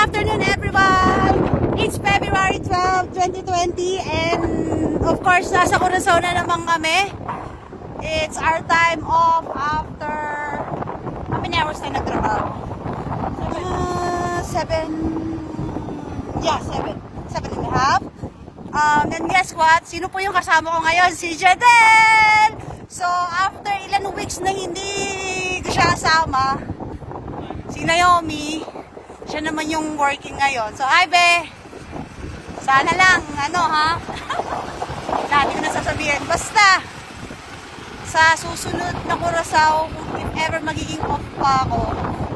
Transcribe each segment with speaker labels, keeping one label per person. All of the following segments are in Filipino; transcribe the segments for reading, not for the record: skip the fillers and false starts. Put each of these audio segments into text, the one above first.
Speaker 1: afternoon, everyone! It's February 12, 2020, and of course, nasa Curaçao na naman kami. It's our time off after... How many hours tayo nagtrabaho? 7. Yeah, 7. 7.5. And guess what? Sino po yung kasama ko ngayon? Si Jedel! So, after ilan weeks na hindi ko siya kasama, si Naomi, siya naman yung working ngayon. So, hi, be! Sana lang, dati ko na sasabihin. Basta, sa susunod na Curaçao, if ever magiging off pa ako,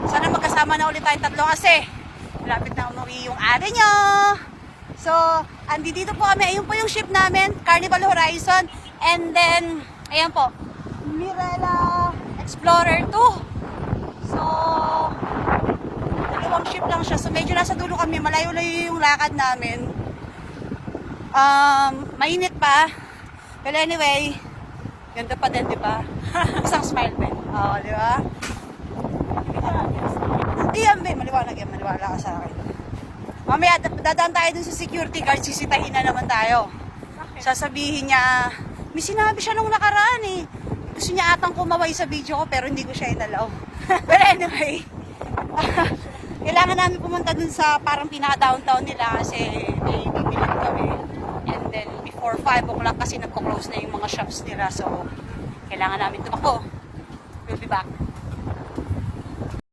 Speaker 1: sana magkasama na ulit tayong tatlo kasi malapit na umuwi yung ate nyo. So, andito po kami. Ayun po yung ship namin, Carnival Horizon. And then, ayan po, Mirella Explorer 2. So, dalawang ship lang siya. So, medyo nasa dulo kami. Malayo-layo yung lakad namin. Mainit pa. But anyway, ganda pa din, di ba? Isang smile pen. Oo, di ba? Hindi yan, be. Maliwanag yan. Maliwala ka sa akin. Mamaya, dadaan tayo dun sa security guard. Sisitahin na naman tayo. Sasabihin niya, may sinabi siya nung nakaraan eh. Gusto niya atang kumaway sa video ko, pero hindi ko siya inalaw. But anyway, kailangan namin pumunta dun sa parang pinaka-downtown nila kasi may bibilin kami. And then, before 5 o'clock kasi nagko-close na yung mga shops nila. So, kailangan namin tumakbo. We'll be back.